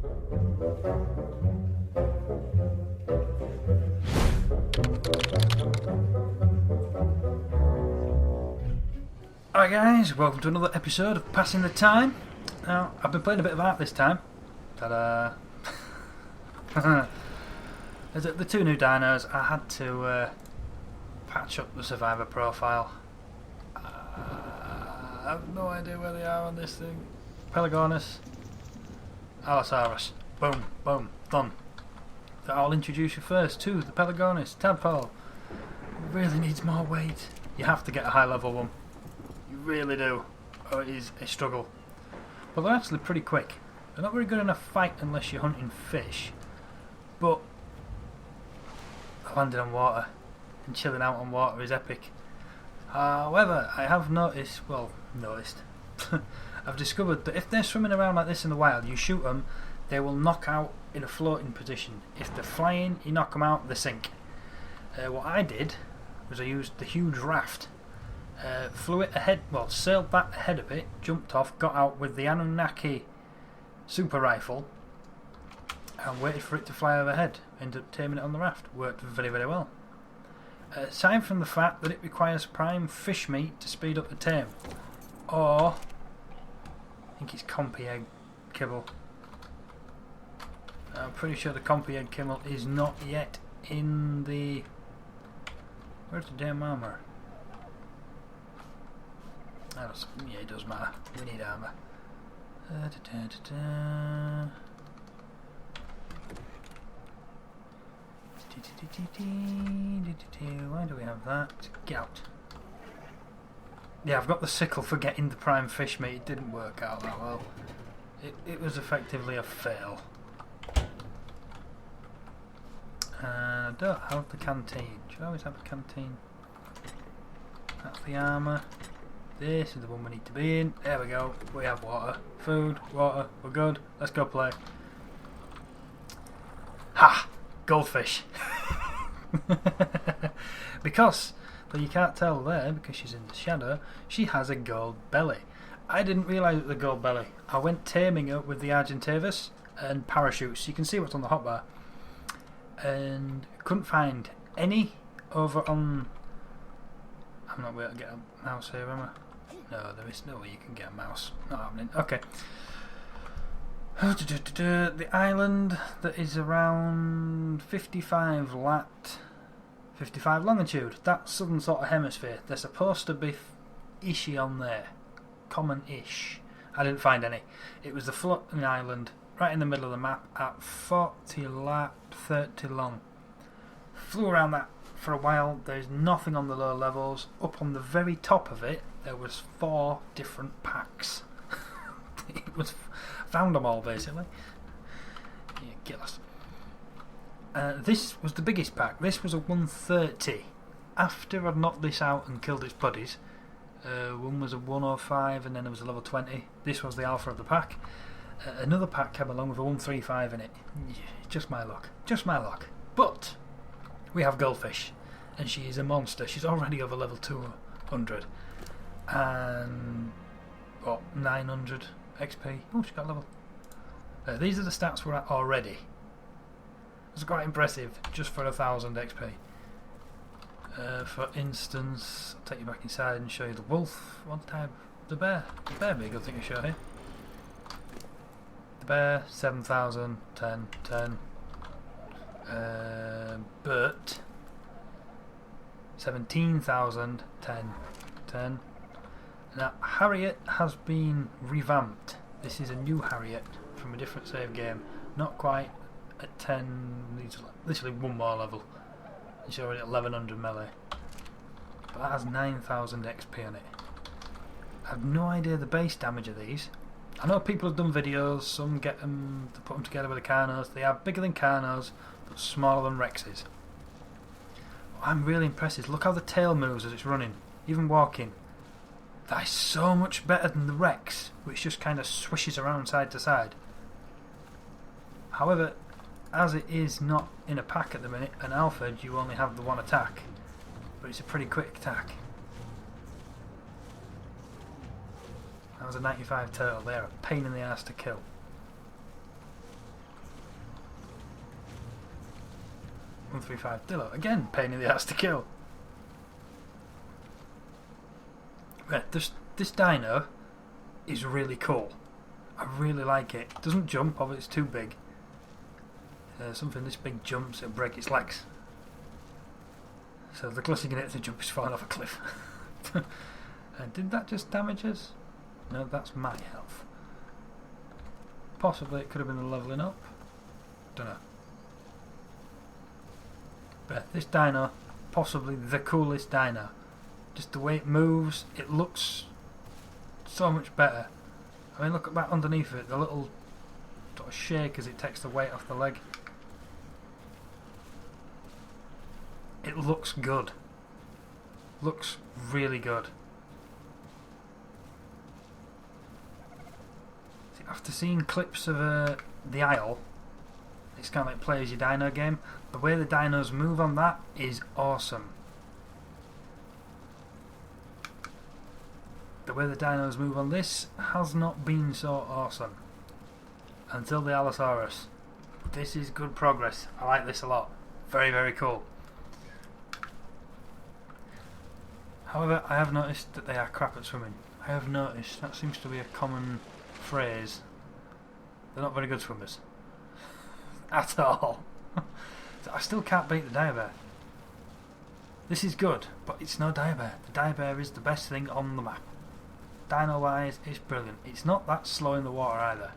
Alright guys, welcome to another episode of Passing the Time. Now, I've been playing a bit of art this time. Ta-da! The two new dinos, I had to patch up the survivor profile. I have no idea where they are on this thing. Pelagonus, Allosaurus. Boom, boom, done. So I'll introduce you first to the Pelagonus tadpole. It really needs more weight. You have to get a high level one. You really do, or it is a struggle. But they're actually pretty quick. They're not very good in a fight unless you're hunting fish, but landing on water and chilling out on water is epic. However, I have noticed, I've discovered that if they're swimming around like this in the wild, you shoot them, they will knock out in a floating position. If they're flying, you knock them out, they sink. What I did was I used the huge raft. Flew it ahead, sailed that ahead of it, jumped off, got out with the Anunnaki super rifle and waited for it to fly overhead. Ended up taming it on the raft. Worked very, very well. Aside from the fact that it requires prime fish meat to speed up the tame. Or, I think it's compy egg kibble. I'm pretty sure the compy egg kibble is not yet in the... Where's the damn armour? Yeah, it does matter. We need armour. Why do we have that? Get out. Yeah, I've got the sickle for getting the prime fish meat. It didn't work out that well. It was effectively a fail. I don't have the canteen. Should I always have the canteen? That's the armour. This is the one we need to be in. There we go. We have water. Food, water. We're good. Let's go play. Ha! Goldfish. Because, but you can't tell there because she's in the shadow, she has a gold belly. I didn't realise it was a gold belly. I went taming her with the Argentavis and parachutes. You can see what's on the hotbar. And couldn't find any over on... I'm not able to get a mouse here, am I? No, there is no way you can get a mouse. Not happening. Okay. The island that is around 55 lat, 55 longitude. That's southern sort of hemisphere. There's supposed to be ishy on there. Common-ish. I didn't find any. It was the floating island right in the middle of the map at 40 lat, 30 long. Flew around that for a while. There's nothing on the lower levels. Up on the very top of it, there was 4 different packs. It was found them all basically. Yeah, get lost. This was the biggest pack. This was a 130. After I'd knocked this out and killed its buddies, one was a 105 and then there was a level 20. This was the alpha of the pack. Another pack came along with a 135 in it. Yeah, just my luck. Just my luck. But we have goldfish, and she is a monster. She's already over level 200, and what, 900 XP. Oh, she got level. These are the stats we're at already. It's quite impressive, just for 1000 XP. For instance, I'll take you back inside and show you the wolf. One time, the bear. The bear would be a good thing to show here. The bear, 7000, 10, 10. But 17,000, 10, 10. Now, Harriet has been revamped. This is a new Harriet from a different save game. Not quite at 10, needs literally one more level. She's already at 1100 melee. But that has 9,000 XP on it. I have no idea the base damage of these. I know people have done videos, some get them to put them together with the Carnos. They are bigger than Carnos, but smaller than Rexes. What I'm really impressed is look how the tail moves as it's running, even walking. That is so much better than the Rex, which just kind of swishes around side to side. However, as it is not in a pack at the minute, an alpha, you only have the one attack, but it's a pretty quick attack. That was a 95 turtle. They're a pain in the ass to kill. 135 Dillo. Again, pain in the ass to kill. Right, this dino is really cool. I really like it. It doesn't jump, obviously it's too big. Something this big jumps, it'll break its legs. So the closer you can hit the jump is falling off a cliff. Did that just damage us? No, that's my health. Possibly it could have been the levelling up. Don't know. But this dino, possibly the coolest dino. Just the way it moves, it looks so much better. I mean, look at that underneath it, the little sort of shake as it takes the weight off the leg. It looks good. Looks really good. See, after seeing clips of the Isle, it's kind of like play as your dino game. The way the dinos move on that is awesome. The way the dinos move on this has not been so awesome until the Allosaurus. This is good progress. I like this a lot. Very, very cool. However, I have noticed that they are crap at swimming. I have noticed. That seems to be a common phrase. They're not very good swimmers. At all. So I still can't beat the Diabear. This is good, but it's no Diabear. The Diabear is the best thing on the map. Dino wise, it's brilliant. It's not that slow in the water either.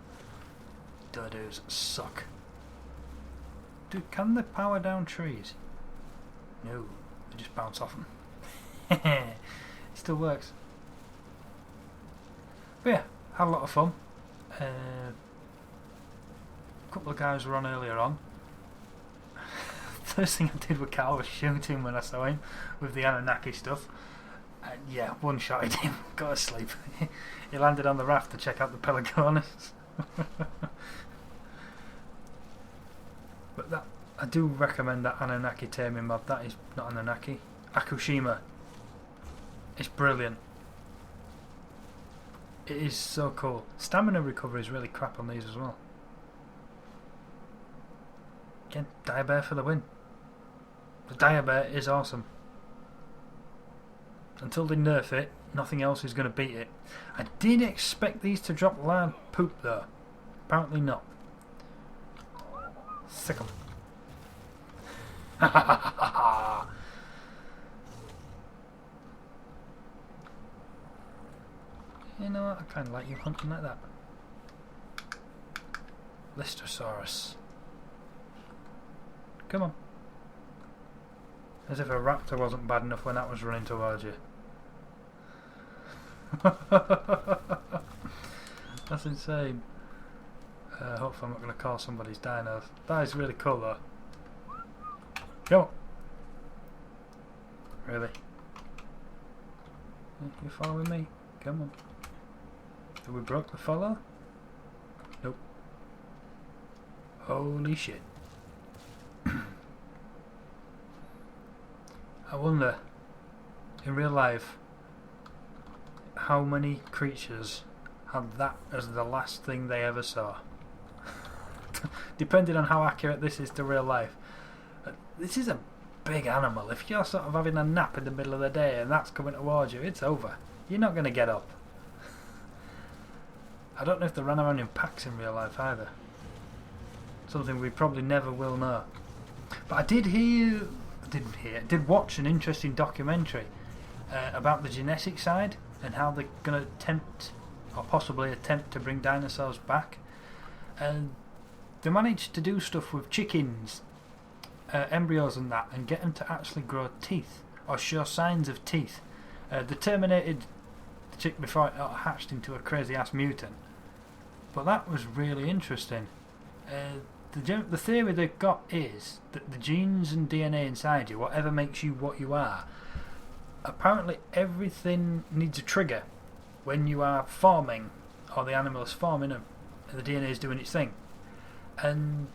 Dillidoos suck. Dude, can they power down trees? No, they just bounce off them. It still works. But yeah, had a lot of fun. A couple of guys were on earlier on. First thing I did with Carl was shoot him when I saw him with the Anunnaki stuff. Yeah, one shot at him, got to sleep. He landed on the raft to check out the Pelagonus. But that, I do recommend that Anunnaki taming mod. That is not Anunnaki, Akushima. It's brilliant. It is so cool. Stamina recovery is really crap on these as well. Again, Diabear for the win. The Diabear is awesome. Until they nerf it, nothing else is going to beat it. I did expect these to drop loud poop though. Apparently not. Sick 'em. You know what? I kind of like you hunting like that. Listosaurus. Come on. As if a raptor wasn't bad enough when that was running towards you. That's insane. Hopefully I'm not going to call somebody's dinos. That is really cool though. Come on. Really? You following me? Come on. Have we broke the follow? Nope. Holy shit. I wonder, in real life, how many creatures had that as the last thing they ever saw. Depending on how accurate this is to real life. This is a big animal. If you're sort of having a nap in the middle of the day and that's coming towards you, it's over. You're not going to get up. I don't know if they ran around in packs in real life either. Something we probably never will know. But I did watch an interesting documentary about the genetic side and how they're going to attempt, or possibly attempt, to bring dinosaurs back. And they managed to do stuff with chickens, embryos and that, and get them to actually grow teeth, or show signs of teeth. They terminated the chick before it hatched into a crazy ass mutant. But that was really interesting. The theory they've got is that the genes and DNA inside you, whatever makes you what you are, apparently everything needs a trigger when you are forming, or the animal is forming, and the DNA is doing its thing. And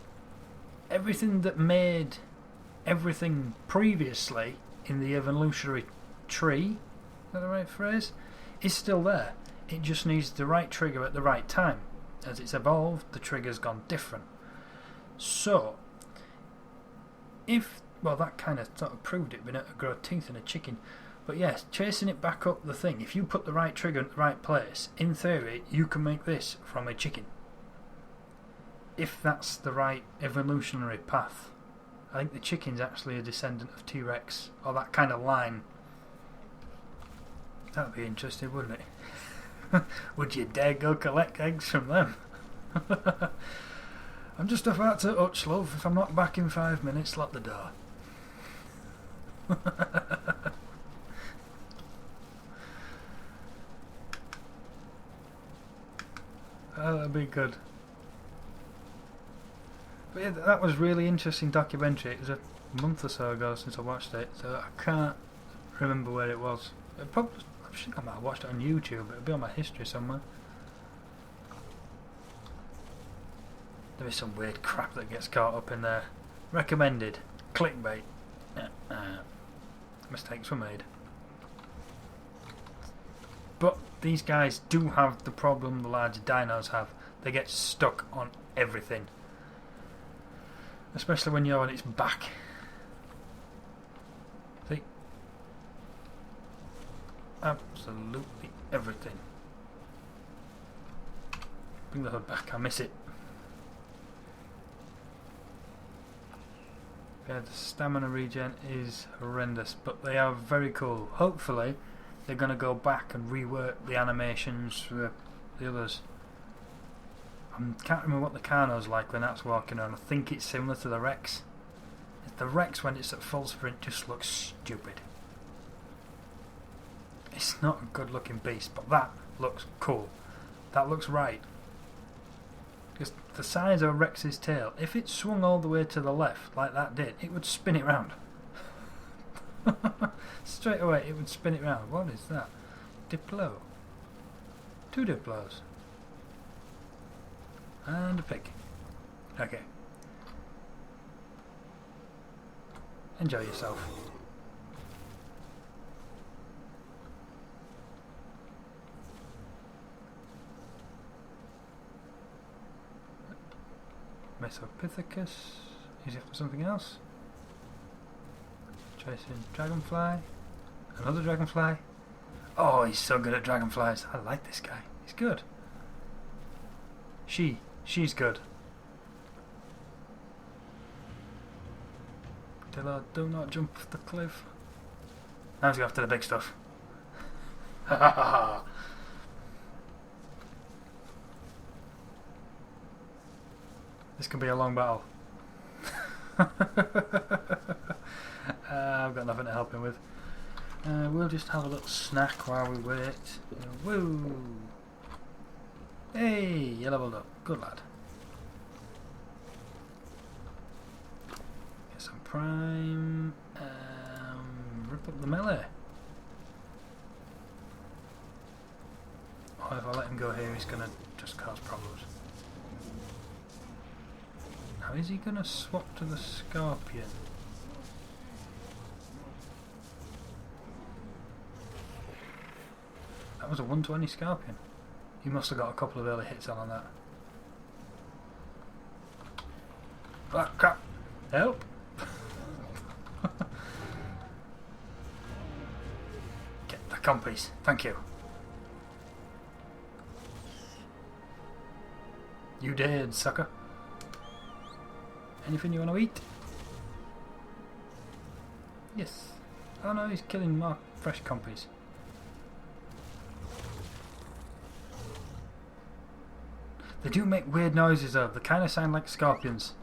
everything that made everything previously in the evolutionary tree, is that the right phrase, is still there. It just needs the right trigger at the right time. As it's evolved, the trigger's gone different. So, if well, that kind of sort of proved it, being able to grow teeth in a chicken. But yes, chasing it back up the thing, if you put the right trigger in the right place, in theory, you can make this from a chicken. If that's the right evolutionary path. I think the chicken's actually a descendant of T-Rex, or that kind of line. That'd be interesting, wouldn't it? Would you dare go collect eggs from them? I'm just about to hutch, love. If I'm not back in 5 minutes, lock the door. Oh, that'd be good. But yeah, that was really interesting documentary. It was a month or so ago since I watched it, so I can't remember where it was. I think I might have watched it on YouTube. It'll be on my history somewhere. There is some weird crap that gets caught up in there. Recommended. Clickbait. Mistakes were made. But these guys do have the problem the larger dinos have. They get stuck on everything. Especially when you're on its back. See? Absolutely everything. Bring the hood back, I miss it. Yeah, the stamina regen is horrendous, but they are very cool. Hopefully, they're going to go back and rework the animations for the others. I can't remember what the Carno's like when that's walking around. I think it's similar to the Rex. The Rex, when it's at full sprint, just looks stupid. It's not a good looking beast, but that looks cool. That looks right. Because the size of a Rex's tail, if it swung all the way to the left, like that did, it would spin it round. Straight away, it would spin it round. What is that? Diplo. 2 Diplos. And a pig. Okay. Enjoy yourself. Mesopithecus. Is it for something else? Chasing dragonfly. Another dragonfly. Oh, he's so good at dragonflies. I like this guy. He's good. She's good. Dilla, do not jump off the cliff. Now let's go after the big stuff. Ha ha ha. This could be a long battle. I've got nothing to help him with. We'll just have a little snack while we wait. Woo! Hey, you leveled up. Good lad. Get some prime. Rip up the melee. Oh, if I let him go here, he's gonna just cause problems. Now, is he gonna swap to the scorpion? That was a 120 scorpion. He must have got a couple of early hits on that. Ah, crap! Help! Get the compies. Thank you. You did, sucker. Anything you want to eat? Yes. Oh no, he's killing more fresh compies. They do make weird noises though. They kind of sound like scorpions.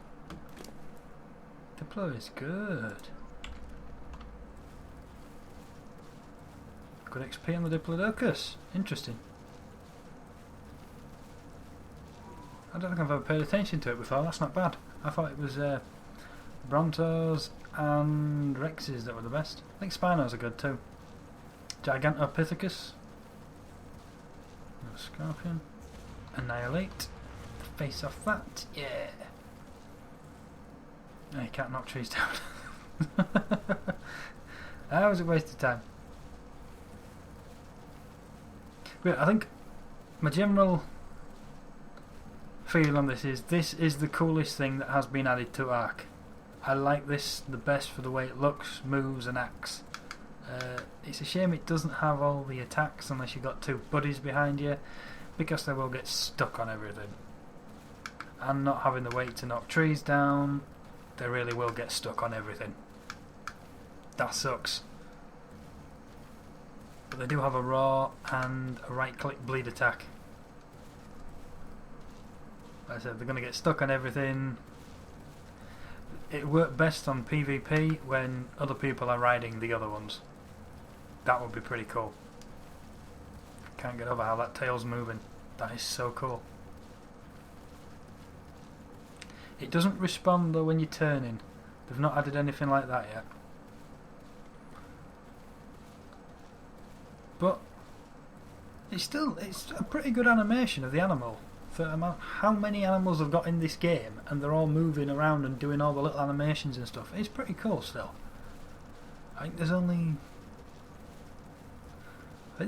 Diplo is good. Good XP on the Diplodocus. Interesting. I don't think I've ever paid attention to it before. That's not bad. I thought it was Brontos and Rexes that were the best. I think Spinos are good too. Gigantopithecus. No Scorpion. Annihilate. Face off that. Yeah. No, you can't knock trees down. That was a waste of time. But I think my general feel on this is the coolest thing that has been added to Ark. I like this the best for the way it looks, moves and acts. It's a shame it doesn't have all the attacks unless you've got two buddies behind you, because they will get stuck on everything. And not having the weight to knock trees down, they really will get stuck on everything. That sucks. But they do have a raw and a right click bleed attack. Like I said, they're going to get stuck on everything. It worked best on PvP when other people are riding the other ones. That would be pretty cool. Can't get over how that tail's moving. That is so cool. It doesn't respond though when you're turning. They've not added anything like that yet. But it's a pretty good animation of the animal. For how many animals I've got in this game, and they're all moving around and doing all the little animations and stuff. It's pretty cool still. I think there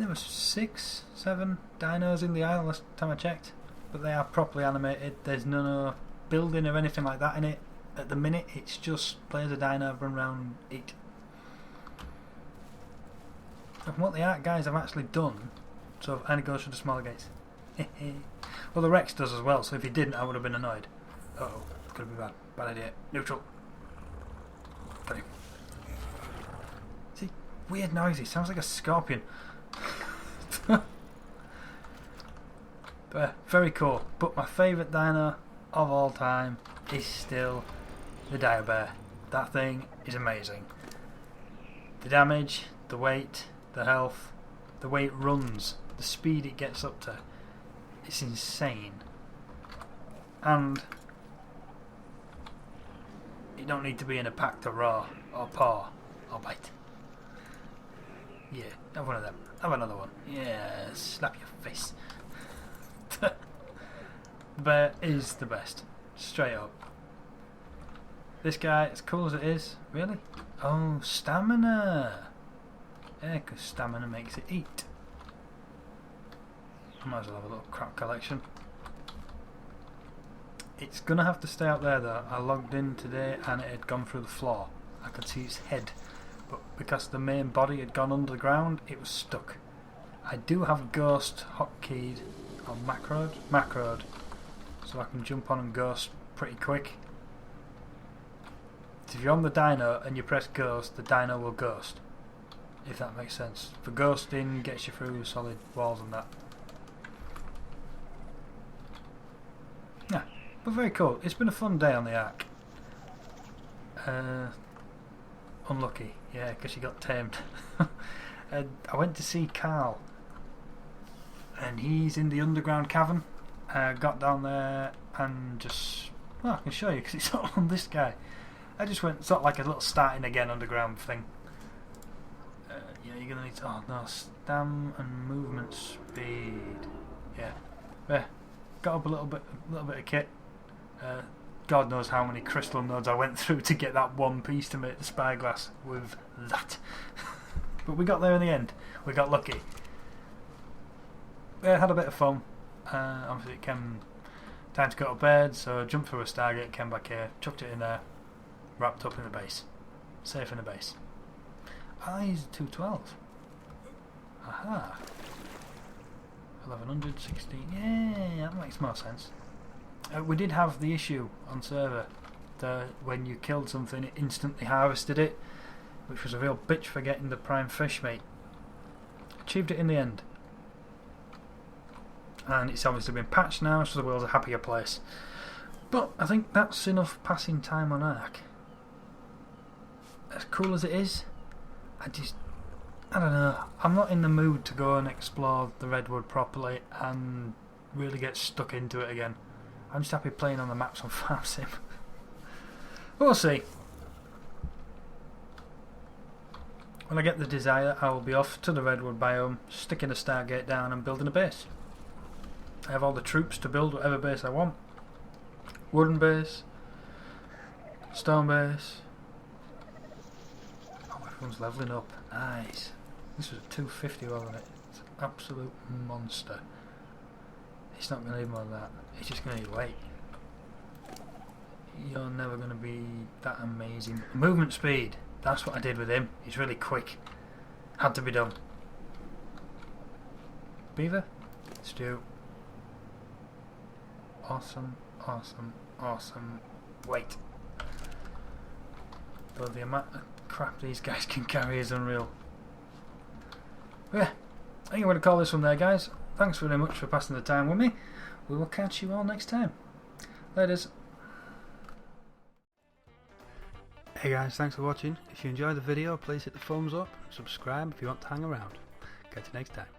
were 6, 7 dinos in the aisle last time I checked, but they are properly animated. There's no building or anything like that in it at the minute. It's just play as a dino, run around, eat. And what the art guys have actually done, and it goes through the smaller gates. Well, the Rex does as well, so if he didn't I would have been annoyed. Uh-oh, it's going to be bad. Bad idea. Neutral. Got him. See, weird noises. Sounds like a scorpion. But very cool. But my favourite dino of all time is still the Dire Bear. That thing is amazing. The damage, the weight, the health, the way it runs, the speed it gets up to. It's insane. And you don't need to be in a pack to roar or paw or bite. Yeah, have one of them. Have another one. Yeah, slap your face. Bear is the best. Straight up. This guy, as cool as it is, really? Oh, stamina! Yeah, because stamina makes it eat. I might as well have a little crap collection. It's going to have to stay out there though. I logged in today and it had gone through the floor. I could see its head, but because the main body had gone under the ground, it was stuck. I do have Ghost hotkeyed on macroed, so I can jump on and Ghost pretty quick. So if you're on the dino and you press Ghost, the dino will Ghost. If that makes sense. For ghosting, gets you through solid walls and that. Yeah, but very cool. It's been a fun day on the Ark. Unlucky, yeah, because she got tamed. I went to see Carl, and he's in the underground cavern. Got down there and just, well, I can show you because it's all on this guy. I just went sort of like a little starting again underground thing. Yeah, you're gonna need to, oh no, stam and movement speed. Yeah, there. Got up a little bit of kit. God knows how many crystal nodes I went through to get that one piece to make the spyglass with that. But we got there in the end. We got lucky. Yeah, had a bit of fun. Obviously it came time to go to bed, so I jumped through a Stargate, came back here, chucked it in there, wrapped up in the base. Safe in the base. He's 212. Aha. 1100, 16. Yeah, that makes more sense. We did have the issue on server that when you killed something it instantly harvested it, which was a real bitch for getting the prime fish mate. Achieved it in the end. And it's obviously been patched now, so the world's a happier place. But I think that's enough passing time on Ark. As cool as it is, I don't know, I'm not in the mood to go and explore the Redwood properly and really get stuck into it again. I'm just happy playing on the maps on Farm Sim. We'll see. When I get the desire, I will be off to the Redwood biome, sticking a Stargate down and building a base. I have all the troops to build whatever base I want. Wooden base, stone base. Oh, everyone's levelling up. Nice. This was a 250, wasn't it? It's an absolute monster. It's not going to need more than that. It's just going to need weight. you're never going to be that amazing. Movement speed, that's what I did with him. He's really quick. Had to be done. Beaver, Stew. Awesome, awesome, awesome. Wait. But the amount of crap these guys can carry is unreal. Yeah, I think I'm going to call this one there, guys. Thanks very much for passing the time with me. We will catch you all next time. Laters. Hey guys, thanks for watching. If you enjoyed the video, please hit the thumbs up, subscribe if you want to hang around. Catch you next time.